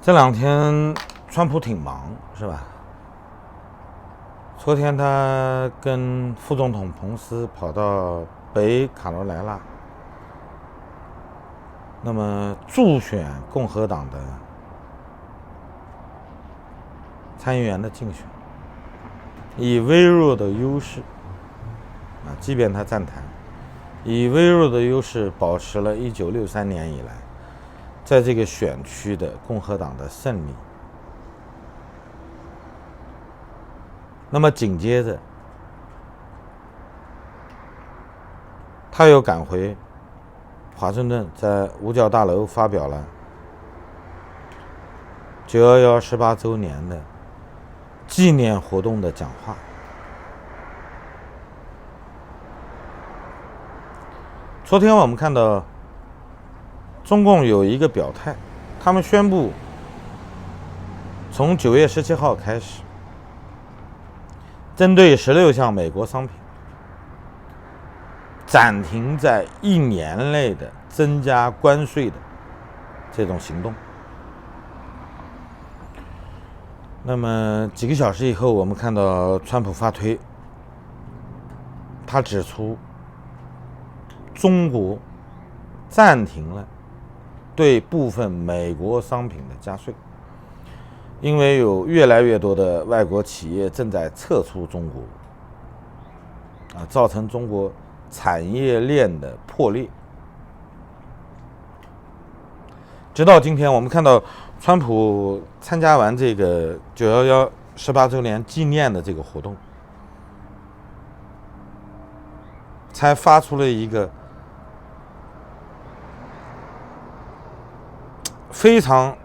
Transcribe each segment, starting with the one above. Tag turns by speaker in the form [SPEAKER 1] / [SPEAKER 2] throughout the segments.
[SPEAKER 1] 这两天川普挺忙，是吧？昨天他跟副总统彭斯跑到北卡罗来纳，那么助选共和党的参议员的竞选，以微弱的优势即便他站台，以微弱的优势保持了1963年以来在这个选区的共和党的胜利。那么紧接着，他又赶回华盛顿，在五角大楼发表了911 18周年的纪念活动的讲话。昨天我们看到中共有一个表态，他们宣布从9月17号开始，针对16项美国商品暂停在1年内的增加关税的这种行动。那么几个小时以后，我们看到川普发推，他指出中国暂停了对部分美国商品的加税，因为有越来越多的外国企业正在撤出中国，造成中国产业链的破裂。直到今天，我们看到川普参加完这个911 18周年纪念的这个活动，才发出了一个非常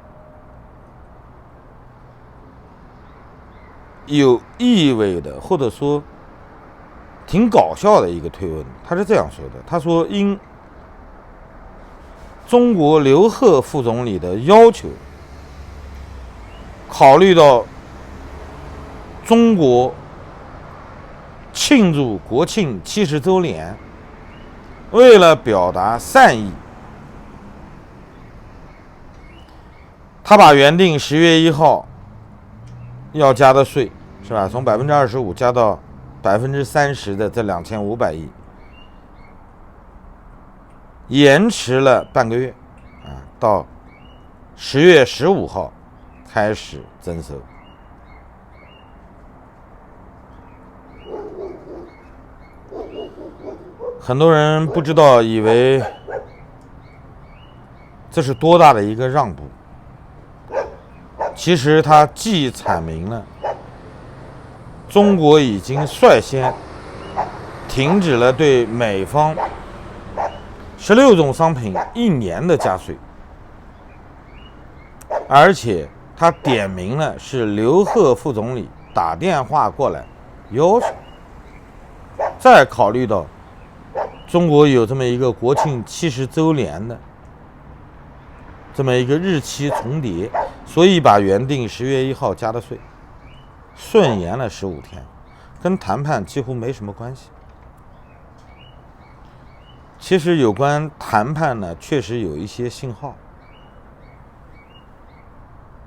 [SPEAKER 1] 有意味的，或者说挺搞笑的一个推文。他是这样说的，他说因中国刘鹤副总理的要求，考虑到中国庆祝国庆70周年，为了表达善意，他把原定10月1号要加的税，是吧？从25%加到30%的这2500亿，延迟了半个月，到10月15号开始征收。很多人不知道，以为这是多大的一个让步。其实它既阐明了中国已经率先停止了对美方16种商品1年的加税，而且他点明了是刘鹤副总理打电话过来要求，再考虑到中国有这么一个国庆70周年的这么一个日期重叠，所以把原定10月1号加的税顺延了15天，跟谈判几乎没什么关系。其实有关谈判呢，确实有一些信号。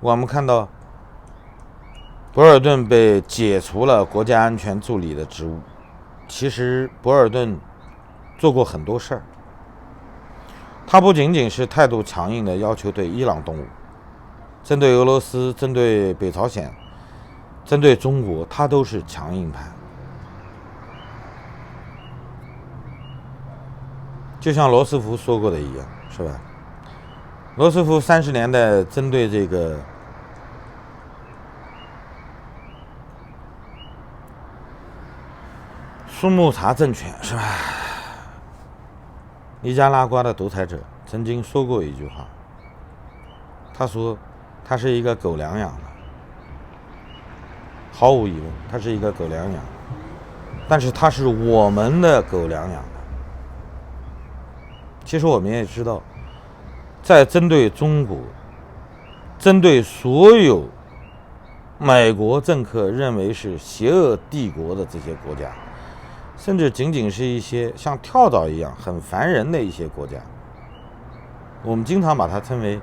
[SPEAKER 1] 我们看到博尔顿被解除了国家安全助理的职务，其实博尔顿做过很多事儿，他不仅仅是态度强硬的要求对伊朗动武，针对俄罗斯，针对北朝鲜，针对中国，他都是强硬派。就像罗斯福说过的一样，是吧？罗斯福30年代针对这个苏穆查政权，是吧？尼加拉瓜的独裁者曾经说过一句话，他说他是一个狗粮养的，毫无疑问他是一个狗粮养的，但是他是我们的狗粮养的。其实我们也知道，在针对中国，针对所有美国政客认为是邪恶帝国的这些国家，甚至仅仅是一些像跳蚤一样很烦人的一些国家，我们经常把它称为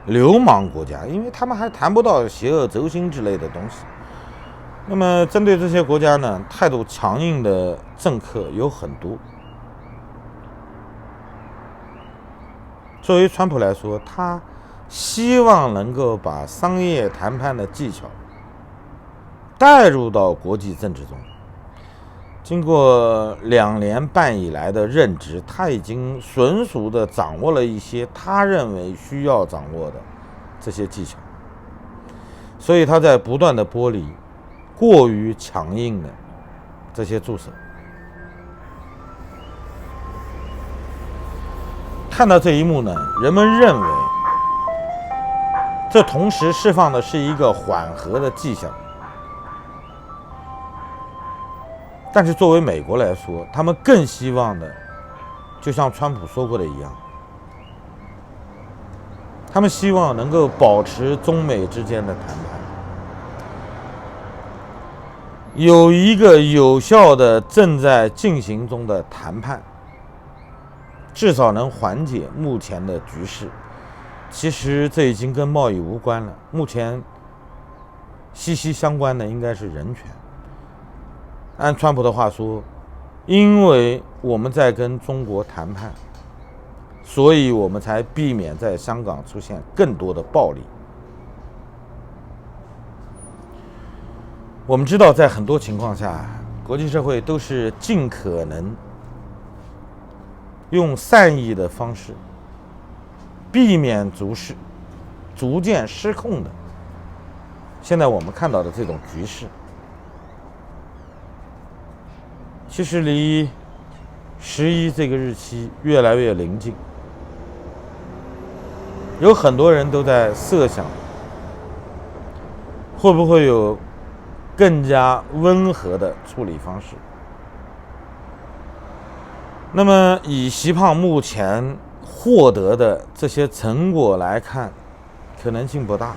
[SPEAKER 1] 流氓国家，因为他们还谈不到邪恶轴心之类的东西。那么针对这些国家呢，态度强硬的政客有很多。作为川普来说，他希望能够把商业谈判的技巧带入到国际政治中。经过2年半以来的任职，他已经纯熟地掌握了一些他认为需要掌握的这些技巧，所以他在不断地剥离过于强硬的这些助手。看到这一幕呢，人们认为这同时释放的是一个缓和的迹象。但是作为美国来说，他们更希望的，就像川普说过的一样，他们希望能够保持中美之间的谈判，有一个有效的正在进行中的谈判，至少能缓解目前的局势。其实这已经跟贸易无关了，目前息息相关的应该是人权。按川普的话说，因为我们在跟中国谈判，所以我们才避免在香港出现更多的暴力。我们知道，在很多情况下，国际社会都是尽可能用善意的方式避免逐渐失控的现在我们看到的这种局势。其实离11这个日期越来越临近，有很多人都在设想，会不会有更加温和的处理方式。那么以习胖目前获得的这些成果来看，可能性不大，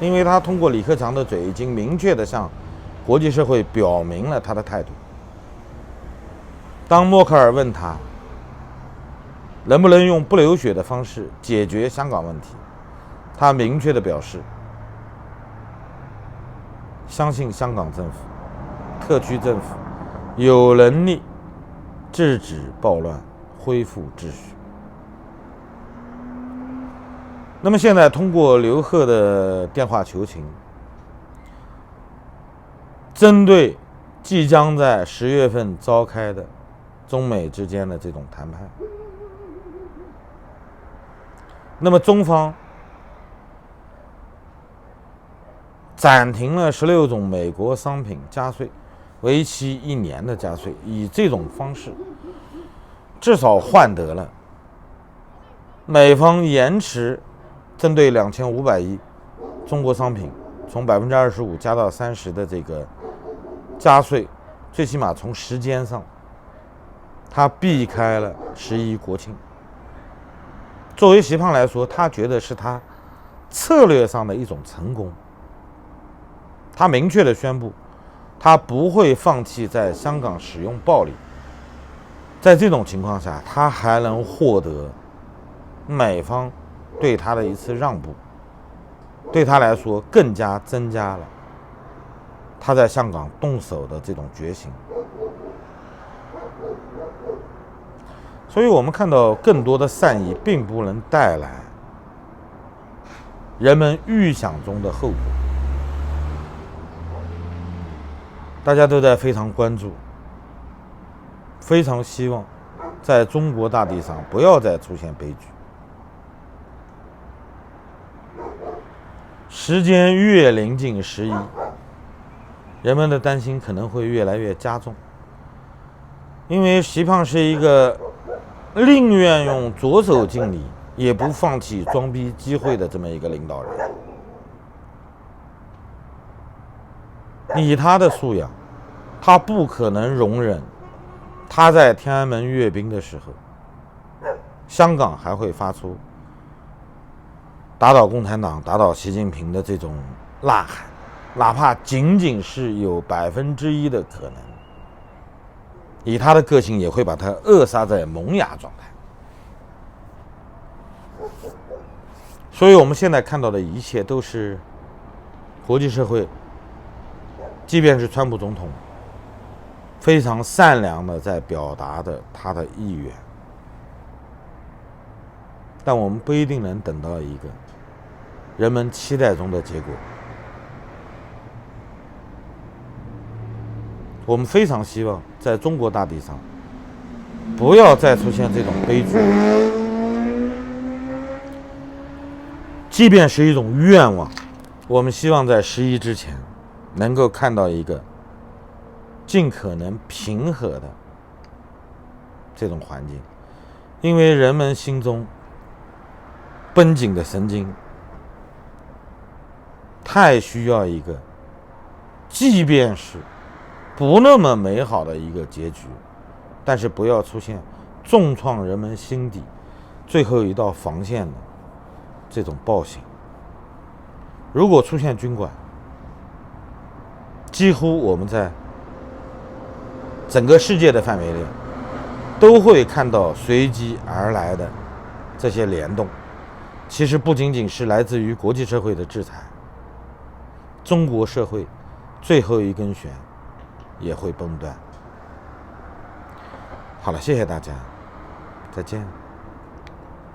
[SPEAKER 1] 因为他通过李克强的嘴已经明确地向国际社会表明了他的态度。当默克尔问他能不能用不流血的方式解决香港问题，他明确地表示，相信香港政府、特区政府有能力制止暴乱，恢复秩序。那么现在通过刘鹤的电话求情，针对即将在10月份召开的中美之间的这种谈判，那么中方暂停了16种美国商品加税，为期1年的加税，以这种方式至少换得了美方延迟针对2500亿中国商品从25%加到30%的这个加税，最起码从时间上他避开了11国庆。作为习胖来说，他觉得是他策略上的一种成功。他明确地宣布，他不会放弃在香港使用暴力。在这种情况下，他还能获得美方对他的一次让步，对他来说更加增加了他在香港动手的这种决心。所以我们看到更多的善意并不能带来人们预想中的后果。大家都在非常关注，非常希望在中国大地上不要再出现悲剧。时间越临近11，人们的担心可能会越来越加重，因为习胖是一个宁愿用左手敬礼也不放弃装逼机会的这么一个领导人。以他的素养，他不可能容忍他在天安门阅兵的时候，香港还会发出打倒共产党、打倒习近平的这种呐喊，哪怕仅仅是有1%的可能，以他的个性也会把他扼杀在萌芽状态。所以我们现在看到的一切都是国际社会，即便是川普总统非常善良的在表达的他的意愿，但我们不一定能等到一个人们期待中的结果。我们非常希望在中国大地上不要再出现这种悲剧，即便是一种愿望，我们希望在11之前能够看到一个尽可能平和的这种环境，因为人们心中绷紧的神经太需要一个即便是不那么美好的一个结局，但是不要出现重创人们心底最后一道防线的这种暴行。如果出现军管，几乎我们在整个世界的范围内都会看到随机而来的这些联动。其实不仅仅是来自于国际社会的制裁，中国社会最后一根弦也会崩断。好了，谢谢大家，再见。